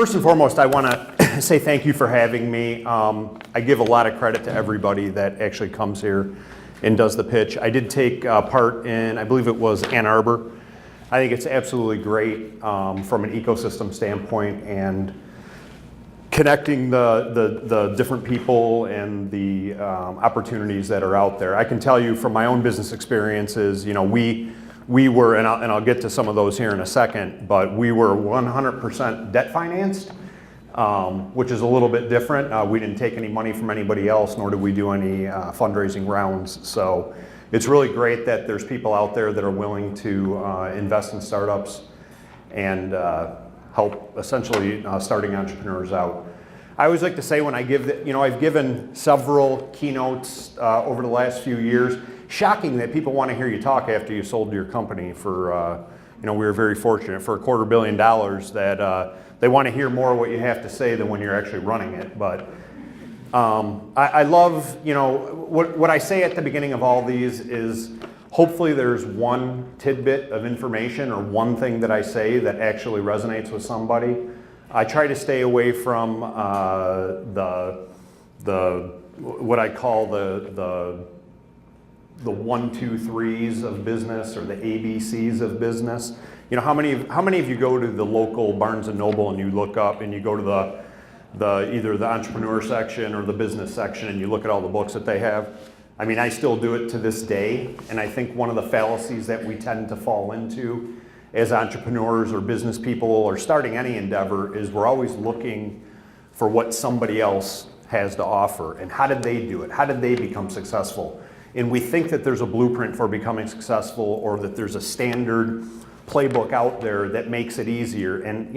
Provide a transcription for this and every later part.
First and foremost, I want to say thank you for having me. I give a lot of credit to everybody that actually comes here and does the pitch. I did take part in, I believe it was Ann Arbor. I think it's absolutely great from an ecosystem standpoint and connecting the different people and the opportunities that are out there. I can tell you from my own business experiences, you know, we were, and I'll get to some of those here in a second, but we were 100% debt financed, which is a little bit different. We didn't take any money from anybody else, nor did we do any fundraising rounds. So it's really great that there's people out there that are willing to invest in startups and help essentially starting entrepreneurs out. I always like to say when I give, I've given several keynotes over the last few years. Shocking that people want to hear you talk after you sold your company for, we were very fortunate for $250 million that they want to hear more what you have to say than when you're actually running it. But I love, what I say at the beginning of all these is hopefully there's one tidbit of information or one thing that I say that actually resonates with somebody. I try to stay away from what I call the 1, 2, 3s of business or the ABCs of business. You know, how many of you go to the local Barnes & Noble and you look up and you go to either the entrepreneur section or the business section and you look at all the books that they have? I mean, I still do it to this day, and I think one of the fallacies that we tend to fall into as entrepreneurs or business people or starting any endeavor is we're always looking for what somebody else has to offer and how did they do it? How did they become successful? And we think that there's a blueprint for becoming successful or that there's a standard playbook out there that makes it easier. And,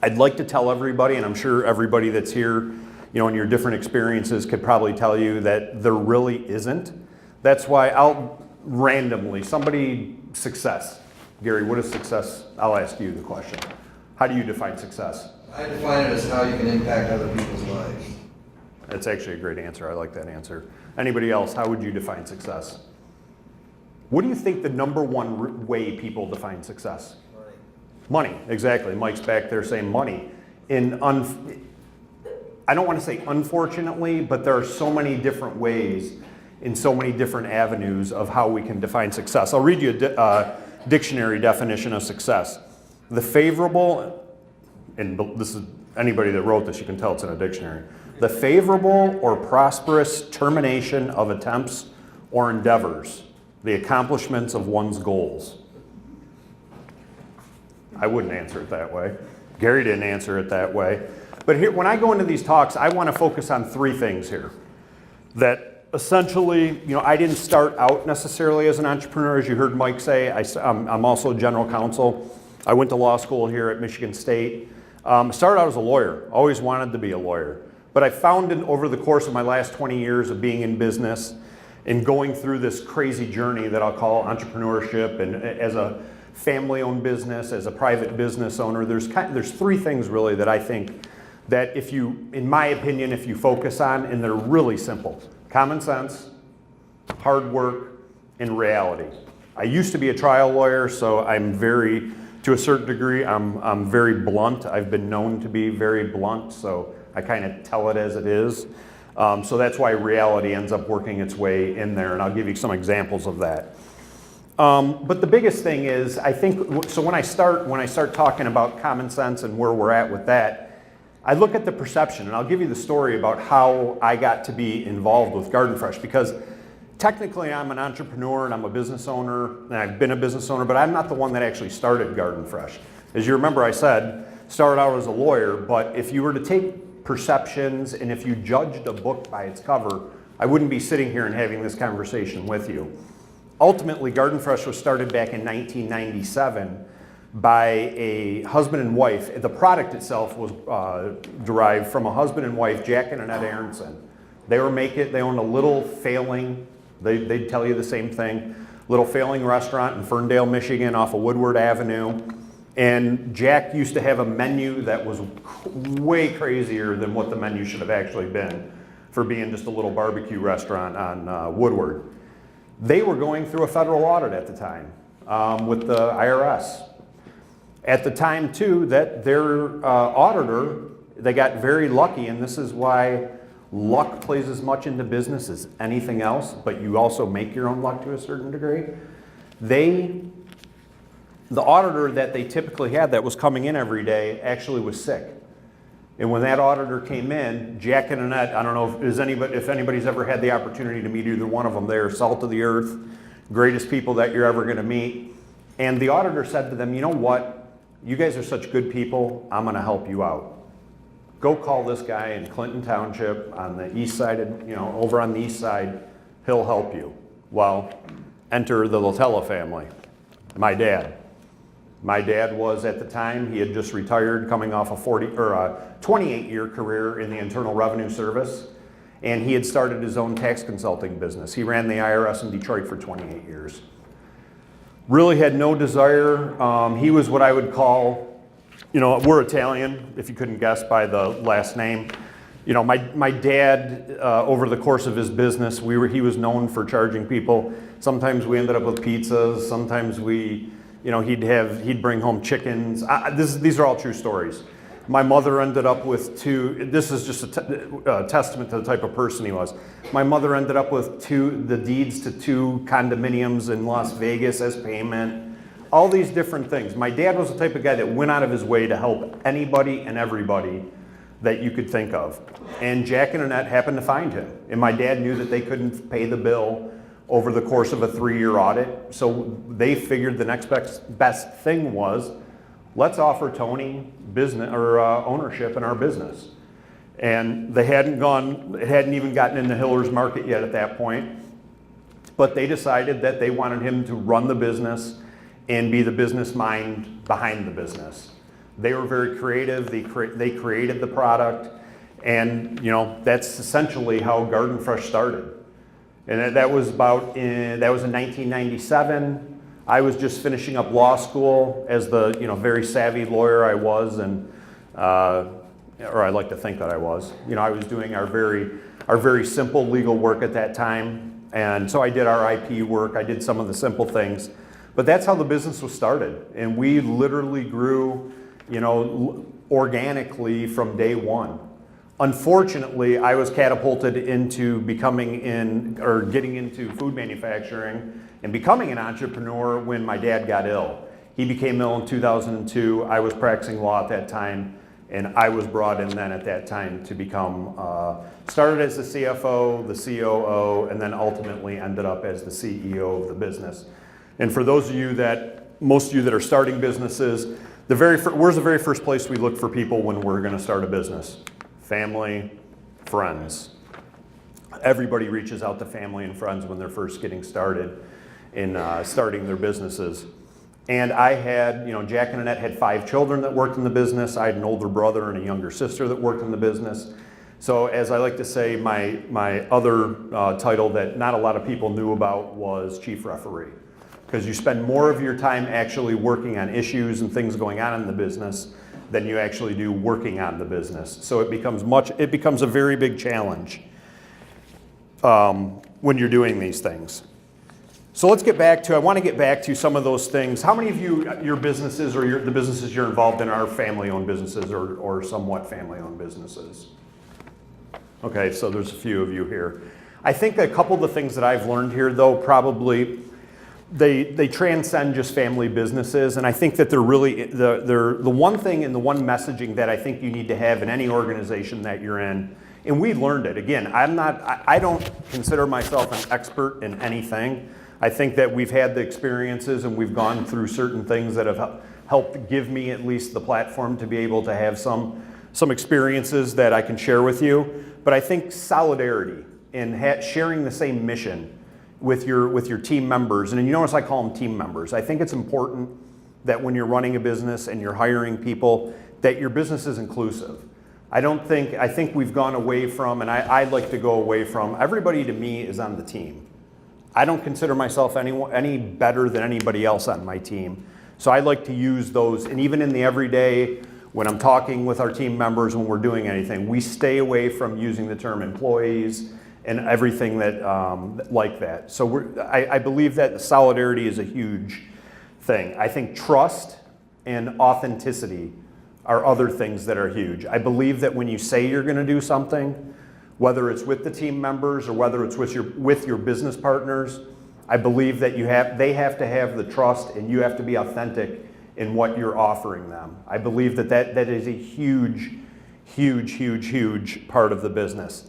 I'd like to tell everybody, and I'm sure everybody that's here, in your different experiences could probably tell you that there really isn't. That's why I'll randomly, success. Gary, what is success? I'll ask you the question. How do you define success? I define it as how you can impact other people's lives. That's actually a great answer. I like that answer. Anybody else, how would you define success? What do you think the number one way people define success? Money, exactly. Mike's back there saying money. I don't want to say unfortunately, but there are so many different ways in so many different avenues of how we can define success. I'll read you a dictionary definition of success. The favorable, and this is anybody that wrote this, you can tell it's in a dictionary. The favorable or prosperous termination of attempts or endeavors, the accomplishments of one's goals. I wouldn't answer it that way. Gary didn't answer it that way. But here, when I go into these talks, I want to focus on three things here. That essentially, I didn't start out necessarily as an entrepreneur, as you heard Mike say. I'm also general counsel. I went to law school here at Michigan State. Started out as a lawyer, always wanted to be a lawyer. But I found over the course of my last 20 years of being in business and going through this crazy journey that I'll call entrepreneurship and as a family-owned business, as a private business owner, there's three things really that I think that in my opinion, if you focus on, and they're really simple: common sense, hard work, and reality. I used to be a trial lawyer, so to a certain degree, I'm very blunt. I've been known to be very blunt, so I kind of tell it as it is. So that's why reality ends up working its way in there, and I'll give you some examples of that. But the biggest thing is, I think, so when I start talking about common sense and where we're at with that, I look at the perception, and I'll give you the story about how I got to be involved with Garden Fresh, because technically I'm an entrepreneur and I'm a business owner, and I've been a business owner, but I'm not the one that actually started Garden Fresh. As you remember, I said, started out as a lawyer, but if you were to take perceptions and if you judged a book by its cover, I wouldn't be sitting here and having this conversation with you. Ultimately, Garden Fresh was started back in 1997 by a husband and wife. The product itself was derived from a husband and wife, Jack and Annette Aronson. They owned a little failing, they'd tell you the same thing, little failing restaurant in Ferndale, Michigan off of Woodward Avenue. And Jack used to have a menu that was way crazier than what the menu should have actually been for being just a little barbecue restaurant on Woodward. They were going through a federal audit at the time with the IRS. At the time too, that their auditor, they got very lucky, and this is why luck plays as much into business as anything else, but you also make your own luck to a certain degree. The auditor that they typically had that was coming in every day actually was sick. And when that auditor came in, Jack and Annette, I don't know if anybody's ever had the opportunity to meet either one of them, they're salt of the earth, greatest people that you're ever gonna meet. And the auditor said to them, you know what? You guys are such good people, I'm gonna help you out. Go call this guy in Clinton Township on the east side, over on the east side, he'll help you. Well, enter the Latella family. My dad. My dad was, at the time, he had just retired, coming off a 28-year career in the Internal Revenue Service, and he had started his own tax consulting business. He ran the IRS in Detroit for 28 years. Really had no desire. He was what I would call, we're Italian, if you couldn't guess by the last name. My dad, over the course of his business, he was known for charging people. Sometimes we ended up with pizzas. Sometimes he'd bring home chickens. These are all true stories. My mother ended up with this is just a testament to the type of person he was. My mother ended up with the deeds to 2 condominiums in Las Vegas as payment. All these different things. My dad was the type of guy that went out of his way to help anybody and everybody that you could think of. And Jack and Annette happened to find him. And my dad knew that they couldn't pay the bill over the course of a 3-year audit. So they figured the next best thing was, let's offer Tony business or ownership in our business. And it hadn't even gotten into Hiller's market yet at that point. But they decided that they wanted him to run the business and be the business mind behind the business. They were very creative. They created the product. And that's essentially how Garden Fresh started. And that was in 1997. I was just finishing up law school as the very savvy lawyer I was, or I like to think that I was. I was doing our very simple legal work at that time, and so I did our IP work. I did some of the simple things, but that's how the business was started, and we literally grew, organically from day one. Unfortunately, I was catapulted into getting into food manufacturing and becoming an entrepreneur when my dad got ill. He became ill in 2002. I was practicing law at that time, and I was brought in then at that time to become, started as the CFO, the COO, and then ultimately ended up as the CEO of the business. And for most of you that are starting businesses, where's the very first place we look for people when we're gonna start a business? Family, friends. Everybody reaches out to family and friends when they're first getting started in starting their businesses. And I had, Jack and Annette had 5 children that worked in the business. I had an older brother and a younger sister that worked in the business. So as I like to say, my other title that not a lot of people knew about was chief referee. Because you spend more of your time actually working on issues and things going on in the business than you actually do working on the business. So it becomes a very big challenge when you're doing these things. So I want to get back to some of those things. How many of your businesses or the businesses you're involved in are family-owned businesses or somewhat family-owned businesses? Okay, so there's a few of you here. I think a couple of the things that I've learned here, though, probably they transcend just family businesses, and I think that they're really the one thing and the one messaging that I think you need to have in any organization that you're in. And we learned it. Again, I don't consider myself an expert in anything. I think that we've had the experiences and we've gone through certain things that have helped give me at least the platform to be able to have some experiences that I can share with you. But I think solidarity and sharing the same mission with your team members, and you notice I call them team members. I think it's important that when you're running a business and you're hiring people, that your business is inclusive. I think we've gone away from, and I'd like to go away from, everybody to me is on the team. I don't consider myself any better than anybody else on my team. So I like to use those, and even in the everyday, when I'm talking with our team members, when we're doing anything, we stay away from using the term employees and everything that like that. So I believe that solidarity is a huge thing. I think trust and authenticity are other things that are huge. I believe that when you say you're going to do something, whether it's with the team members or whether it's with your business partners, I believe that they have to have the trust and you have to be authentic in what you're offering them. I believe that is a huge part of the business.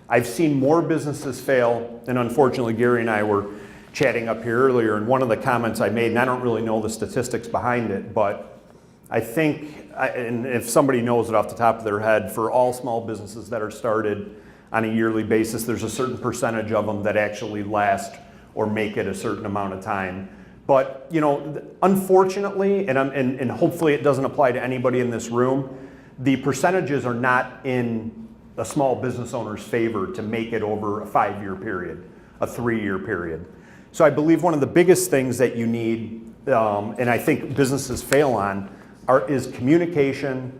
I've seen more businesses fail, and unfortunately Gary and I were chatting up here earlier, and one of the comments I made, and I don't really know the statistics behind it, but I think, and if somebody knows it off the top of their head, for all small businesses that are started on a yearly basis, there's a certain percentage of them that actually last or make it a certain amount of time. But unfortunately, and hopefully it doesn't apply to anybody in this room, the percentages are not in a small business owner's favor to make it over a 5-year period, a 3-year period. So I believe one of the biggest things that you need, and I think businesses fail on, is communication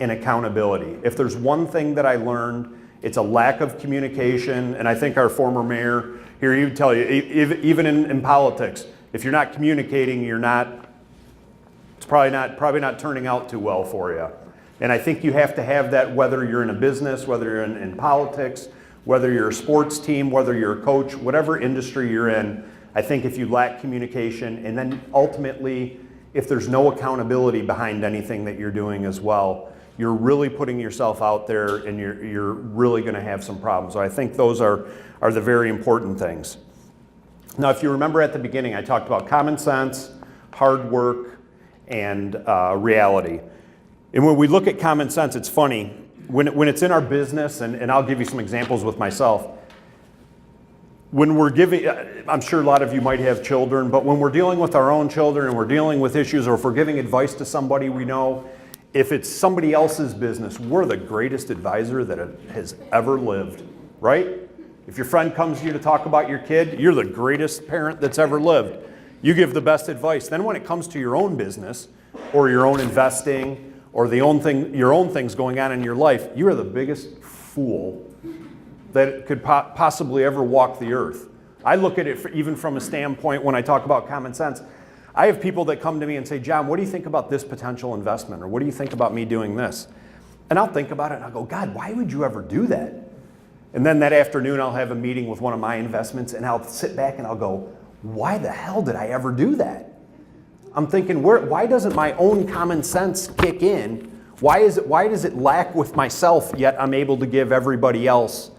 and accountability. If there's one thing that I learned, it's a lack of communication, and I think our former mayor here, he would tell you, even in politics, if you're not communicating, it's probably not turning out too well for you. And I think you have to have that whether you're in a business, whether you're in politics, whether you're a sports team, whether you're a coach, whatever industry you're in. I think if you lack communication, and then ultimately, if there's no accountability behind anything that you're doing as well, you're really putting yourself out there and you're really going to have some problems. So I think those are the very important things. Now, if you remember at the beginning, I talked about common sense, hard work, and reality. And when we look at common sense, it's funny. When it's in our business, and I'll give you some examples with myself. When we're giving, I'm sure a lot of you might have children, but when we're dealing with our own children and we're dealing with issues, or if we're giving advice to somebody we know, if it's somebody else's business, we're the greatest advisor that has ever lived, right? If your friend comes to you to talk about your kid, you're the greatest parent that's ever lived. You give the best advice. Then when it comes to your own business or your own investing or your own things going on in your life, you are the biggest fool that could possibly ever walk the earth. I look at it even from a standpoint when I talk about common sense. I have people that come to me and say, John, what do you think about this potential investment? Or what do you think about me doing this? And I'll think about it and I'll go, God, why would you ever do that? And then that afternoon I'll have a meeting with one of my investments and I'll sit back and I'll go, why the hell did I ever do that? I'm thinking, why doesn't my own common sense kick in? Why does it lack with myself, yet I'm able to give everybody else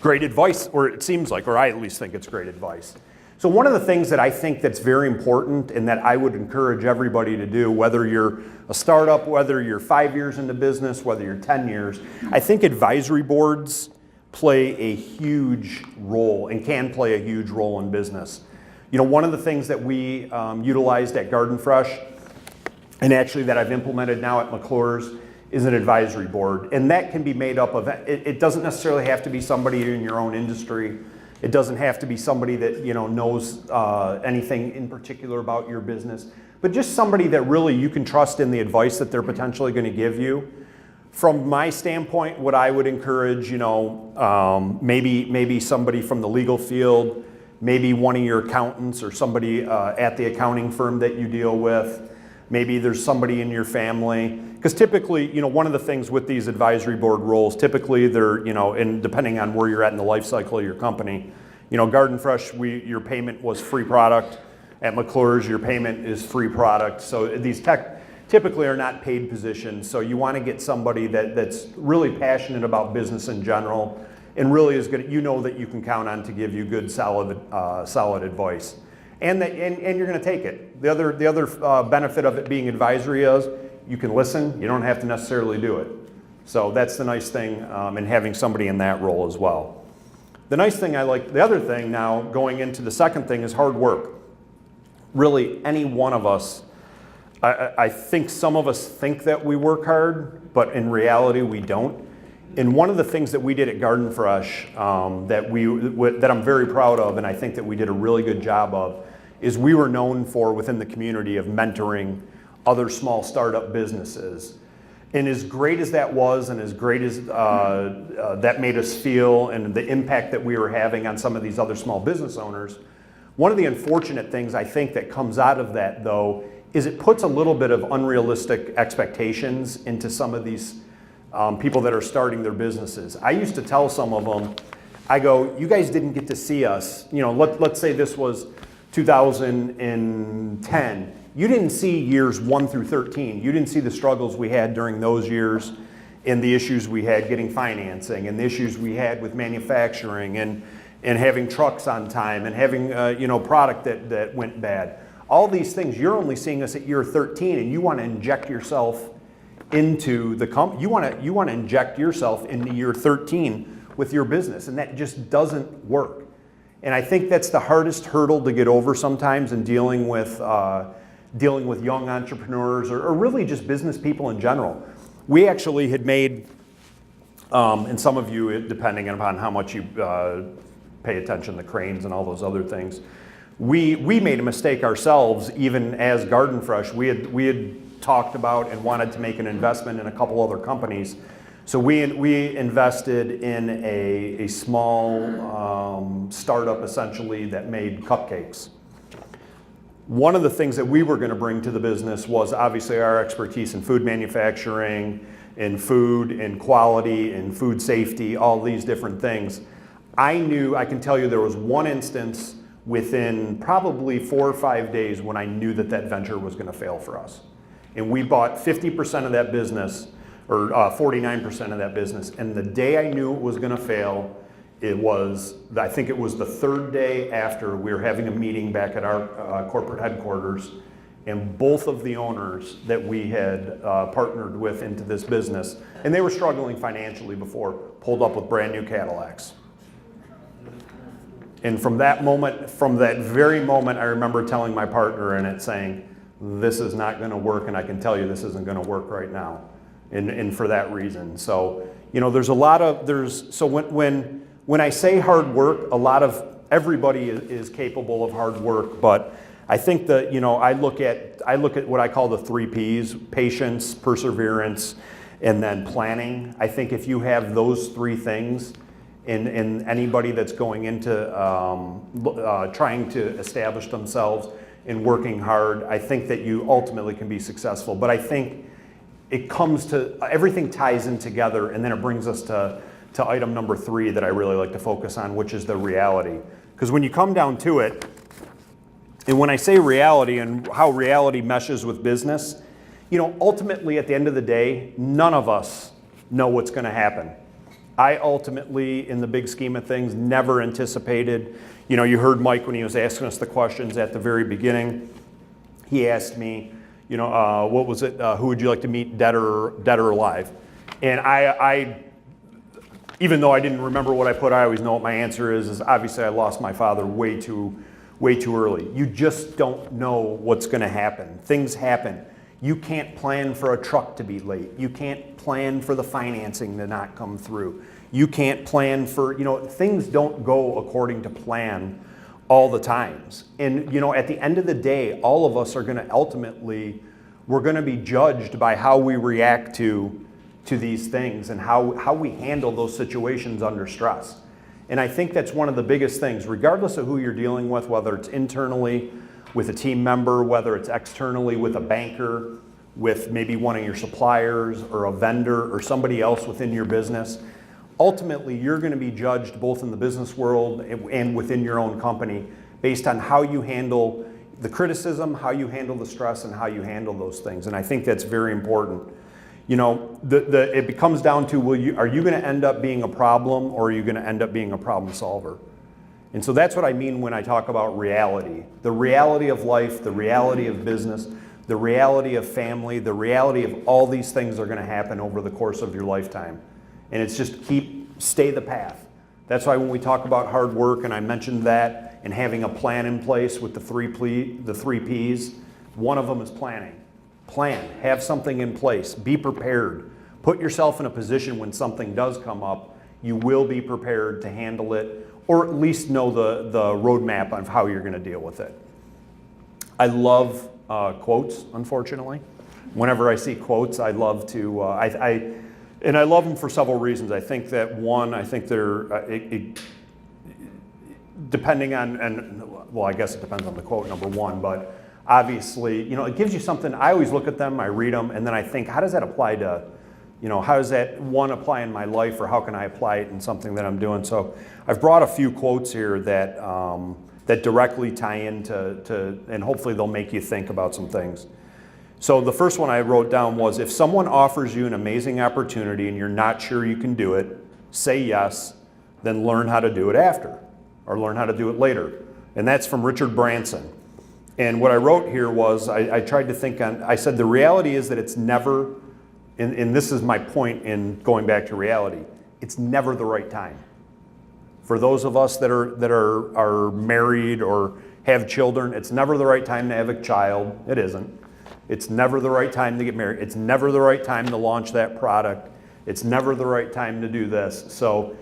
great advice, or it seems like, or I at least think it's great advice. So one of the things that I think that's very important and that I would encourage everybody to do, whether you're a startup, whether you're 5 years into business, whether you're 10 years, I think advisory boards play a huge role and can play a huge role in business. One of the things that we utilized at Garden Fresh, and actually that I've implemented now at McClure's, is an advisory board. And that can be made up of, it doesn't necessarily have to be somebody in your own industry. It doesn't have to be somebody that knows anything in particular about your business, but just somebody that really you can trust in the advice that they're potentially going to give you. From my standpoint, what I would encourage, maybe somebody from the legal field, maybe one of your accountants or somebody at the accounting firm that you deal with. Maybe there's somebody in your family. Because typically, one of the things with these advisory board roles, typically they're, and depending on where you're at in the life cycle of your company, Garden Fresh, your payment was free product. At McClure's, your payment is free product. So these typically are not paid positions. So you want to get somebody that's really passionate about business in general and really is good, that you can count on to give you good, solid advice. And you're going to take it. The other benefit of it being advisory is you can listen. You don't have to necessarily do it. So that's the nice thing in having somebody in that role as well. The nice thing the other thing now going into the second thing is hard work. Really, any one of us, I think some of us think that we work hard, but in reality we don't. And one of the things that we did at Garden Fresh that I'm very proud of, and I think that we did a really good job of, is we were known for within the community of mentoring other small startup businesses. And as great as that was, and as great as that made us feel, and the impact that we were having on some of these other small business owners, one of the unfortunate things I think that comes out of that, though, is it puts a little bit of unrealistic expectations into some of these people that are starting their businesses. I used to tell some of them, I go, you guys didn't get to see us, let's say this was 2010. You didn't see years 1 through 13. You didn't see the struggles we had during those years and the issues we had getting financing and the issues we had with manufacturing and having trucks on time and having product that went bad. All these things, you're only seeing us at year 13, and you want to inject yourself into the company. You want to inject yourself into year 13 with your business, and that just doesn't work. And I think that's the hardest hurdle to get over sometimes in dealing with young entrepreneurs or really just business people in general. We actually had made, and some of you, depending upon how much you pay attention to cranes and all those other things, we made a mistake ourselves. Even as Garden Fresh, we had talked about and wanted to make an investment in a couple other companies. So we invested in a small startup essentially that made cupcakes. One of the things that we were going to bring to the business was obviously our expertise in food manufacturing, in food, in quality, in food safety, all these different things. I can tell you there was one instance within probably 4 or 5 days when I knew that venture was going to fail for us. And we bought 50% of that business, or 49% of that business. And the day I knew it was going to fail, I think it was the third day after we were having a meeting back at our corporate headquarters, and both of the owners that we had partnered with into this business, and they were struggling financially before, pulled up with brand new Cadillacs. And from that very moment, I remember telling my partner in it, saying, this is not going to work, and I can tell you this isn't going to work right now, and for that reason. So, there's a lot of, so when I say hard work, everybody is capable of hard work, but I think that, I look at what I call the 3 Ps: patience, perseverance, and then planning. I think if you have those 3 things in anybody that's going into trying to establish themselves and working hard, I think that you ultimately can be successful. But I think it comes to, everything ties in together, and then it brings us to item number 3 that I really like to focus on, which is the reality. Because when you come down to it, and when I say reality and how reality meshes with business, ultimately at the end of the day, none of us know what's going to happen. I ultimately, in the big scheme of things, never anticipated. You heard Mike when he was asking us the questions at the very beginning. He asked me, what was it? Who would you like to meet, dead or alive? And I even though I didn't remember what I put, I always know what my answer is obviously I lost my father way too early. You just don't know what's going to happen. Things happen. You can't plan for a truck to be late. You can't plan for the financing to not come through. You can't plan for, things don't go according to plan all the times. And, at the end of the day, all of us are going to ultimately, we're going to be judged by how we react to these things and how we handle those situations under stress. And I think that's one of the biggest things, regardless of who you're dealing with, whether it's internally with a team member, whether it's externally with a banker, with maybe one of your suppliers or a vendor or somebody else within your business. Ultimately, you're going to be judged both in the business world and within your own company based on how you handle the criticism, how you handle the stress, and how you handle those things. And I think that's very important. It comes down to, are you going to end up being a problem, or are you going to end up being a problem solver? And so that's what I mean when I talk about reality. The reality of life, the reality of business, the reality of family, the reality of all these things are going to happen over the course of your lifetime. And it's just stay the path. That's why when we talk about hard work, and I mentioned that, and having a plan in place with the 3 Ps, one of them is planning. Plan, have something in place, be prepared. Put yourself in a position when something does come up, you will be prepared to handle it, or at least know the roadmap of how you're going to deal with it. I love quotes, unfortunately. Whenever I see quotes, I love to, and I love them for several reasons. I think that one, they're, depending on, well, I guess it depends on the quote, number one, but obviously, you know, it gives you something. I always look at them, I read them, and then I think, how does that apply to, you know, how does that one apply in my life, or how can I apply it in something that I'm doing? So I've brought a few quotes here that that directly tie into, and hopefully they'll make you think about some things. So the first one I wrote down was, if someone offers you an amazing opportunity and you're not sure you can do it, say yes, then learn how to do it after, or learn how to do it later. And that's from Richard Branson. And what I wrote here was, I tried to think on, I said the reality is that it's never, and this is my point in going back to reality, it's never the right time. For those of us that are married or have children, it's never the right time to have a child. It isn't. It's never the right time to get married. It's never the right time to launch that product. It's never the right time to do this. So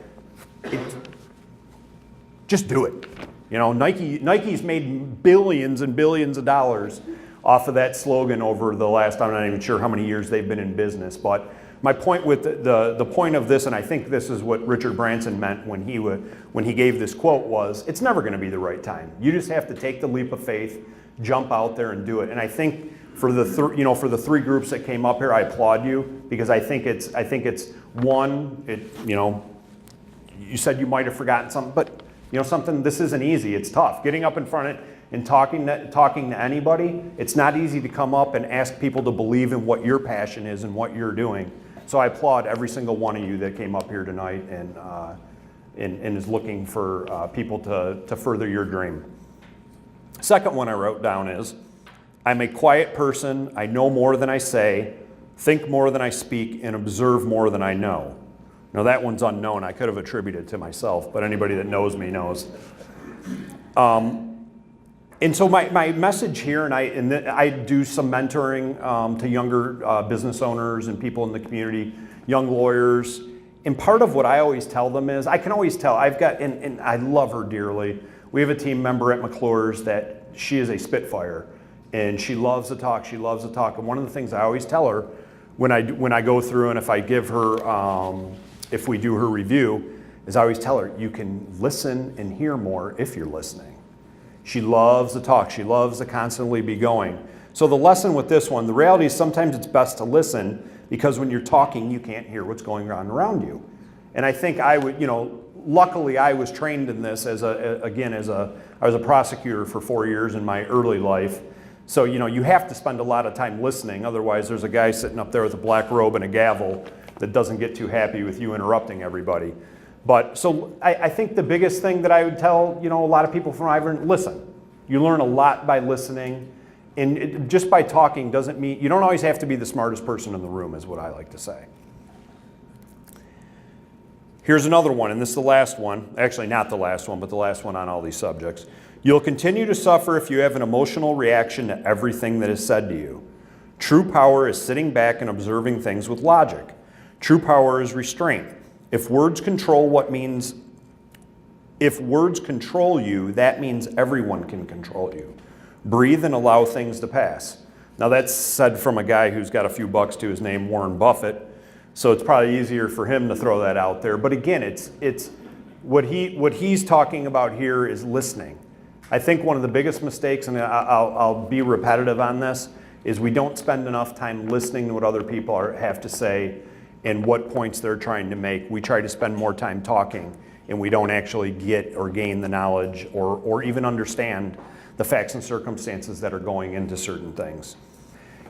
just do it. You know, Nike's made billions and billions of dollars off of that slogan over the last, I'm not even sure how many years they've been in business. But my point with the point of this, and I think this is what Richard Branson meant when he gave this quote, was it's never going to be the right time. You just have to take the leap of faith, jump out there and do it. And I think for the for the three groups that came up here, I applaud you, because I think it's one, you know, you said you might have forgotten something, but you know something, this isn't easy. It's tough. Getting up in front of it and talking to anybody, it's not easy to come up and ask people to believe in what your passion is and what you're doing. So I applaud every single one of you that came up here tonight and is looking for people to further your dream. Second one I wrote down is, I'm a quiet person, I know more than I say, think more than I speak, and observe more than I know. Now that one's unknown. I could have attributed it to myself, but anybody that knows me knows. And so my message here, and I do some mentoring to younger business owners and people in the community, young lawyers. And part of what I always tell them is, I can always tell, and I love her dearly. We have a team member at McClure's that she is a spitfire, and she loves to talk, she loves to talk. And one of the things I always tell her when I go through, and if I give her, if we do her review, is I always tell her, you can listen and hear more if you're listening. She loves to talk. She loves to constantly be going. So the lesson with this one, the reality is sometimes it's best to listen, because when you're talking, you can't hear what's going on around you. And I think I would, you know, luckily I was trained in this I was a prosecutor for 4 years in my early life. So, you know, you have to spend a lot of time listening. Otherwise, there's a guy sitting up there with a black robe and a gavel that doesn't get too happy with you interrupting everybody. But so I think the biggest thing that I would tell, you know, a lot of people from Ivern, listen. You learn a lot by listening, and just by talking doesn't mean, you don't always have to be the smartest person in the room, is what I like to say. Here's another one, and this is the last one. Actually, not the last one, but the last one on all these subjects. You'll continue to suffer if you have an emotional reaction to everything that is said to you. True power is sitting back and observing things with logic. True power is restraint. If words control you, that means everyone can control you. Breathe and allow things to pass. Now that's said from a guy who's got a few bucks to his name, Warren Buffett. So it's probably easier for him to throw that out there. But again, it's what he's talking about here is listening. I think one of the biggest mistakes, and I'll be repetitive on this, is we don't spend enough time listening to what other people have to say and what points they're trying to make. We try to spend more time talking, and we don't actually get or gain the knowledge or even understand the facts and circumstances that are going into certain things.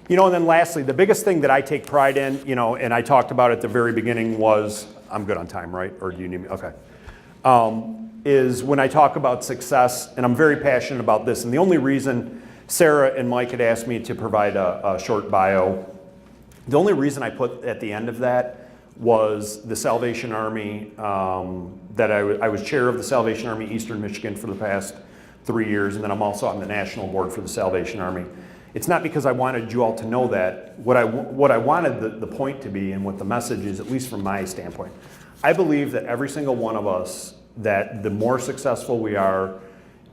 You know, and then lastly, the biggest thing that I take pride in, you know, and I talked about at the very beginning was, I'm good on time, right? Or do you need me? Okay. Is when I talk about success, and I'm very passionate about this, and the only reason Sarah and Mike had asked me to provide a short bio, the only reason I put at the end of that was the Salvation Army, that I was chair of the Salvation Army Eastern Michigan for the past 3 years, and then I'm also on the national board for the Salvation Army. It's not because I wanted you all to know that. What I wanted the point to be, and what the message is, at least from my standpoint, I believe that every single one of us, that the more successful we are,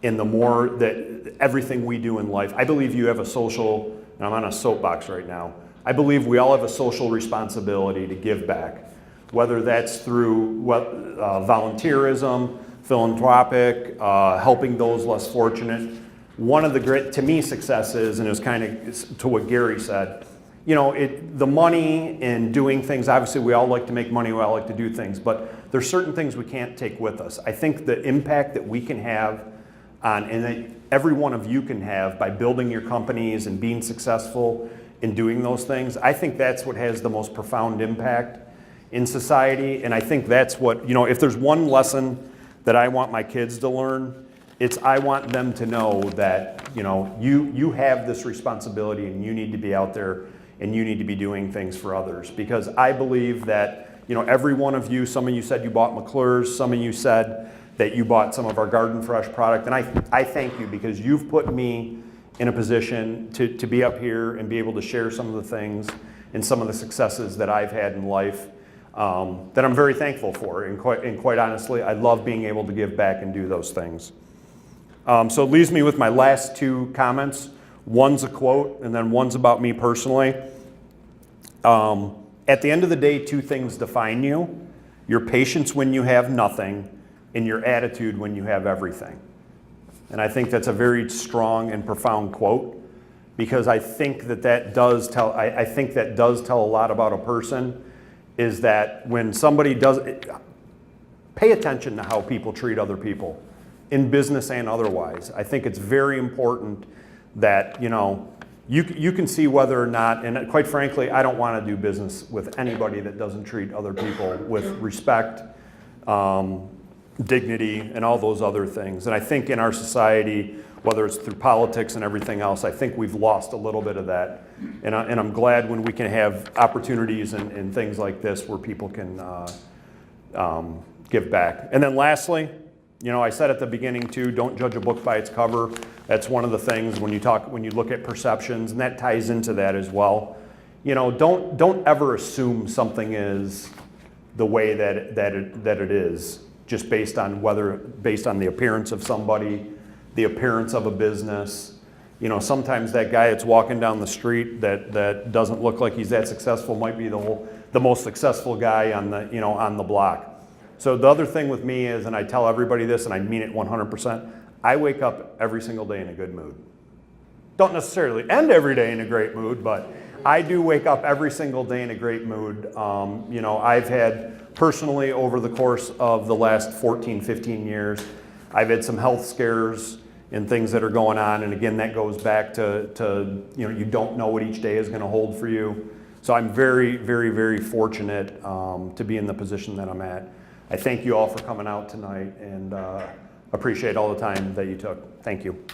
and the more that everything we do in life, I believe you have a social, and I'm on a soapbox right now, I believe we all have a social responsibility to give back, whether that's through volunteerism, philanthropic, helping those less fortunate. one of the great, to me, successes, and it was kind of to what Gary said, you know, the money and doing things, obviously we all like to make money, we all like to do things, but there's certain things we can't take with us. I think the impact that we can have on, and that every one of you can have by building your companies and being successful in doing those things, I think that's what has the most profound impact in society. And I think that's what, you know, if there's one lesson that I want my kids to learn, it's I want them to know that, you know, you have this responsibility and you need to be out there and you need to be doing things for others. Because I believe that, you know, every one of you, some of you said you bought McClure's, some of you said that you bought some of our Garden Fresh product, and I thank you because you've put me in a position to be up here and be able to share some of the things and some of the successes that I've had in life that I'm very thankful for. And quite honestly, I love being able to give back and do those things. So it leaves me with my last two comments. One's a quote, and then one's about me personally. At the end of the day, two things define you: your patience when you have nothing, and your attitude when you have everything. And I think that's a very strong and profound quote, because I think that does tell a lot about a person, is that when somebody does, pay attention to how people treat other people, in business and otherwise. I think it's very important that, you know, you can see whether or not, and quite frankly, I don't want to do business with anybody that doesn't treat other people with respect, dignity, and all those other things. And I think in our society, whether it's through politics and everything else, I think we've lost a little bit of that. And I'm glad when we can have opportunities and things like this where people can give back. And then lastly, you know, I said at the beginning too, don't judge a book by its cover. That's one of the things when you look at perceptions, and that ties into that as well. You know, don't ever assume something is the way that it is, just based on the appearance of somebody, the appearance of a business. You know, sometimes that guy that's walking down the street that doesn't look like he's that successful might be the most successful guy on the block. So the other thing with me is, and I tell everybody this, and I mean it 100%, I wake up every single day in a good mood. Don't necessarily end every day in a great mood, but I do wake up every single day in a great mood. You know, I've had personally over the course of the last 14, 15 years, I've had some health scares and things that are going on. And again, that goes back to you know, you don't know what each day is going to hold for you. So I'm very, very, very fortunate to be in the position that I'm at. I thank you all for coming out tonight, and appreciate all the time that you took. Thank you.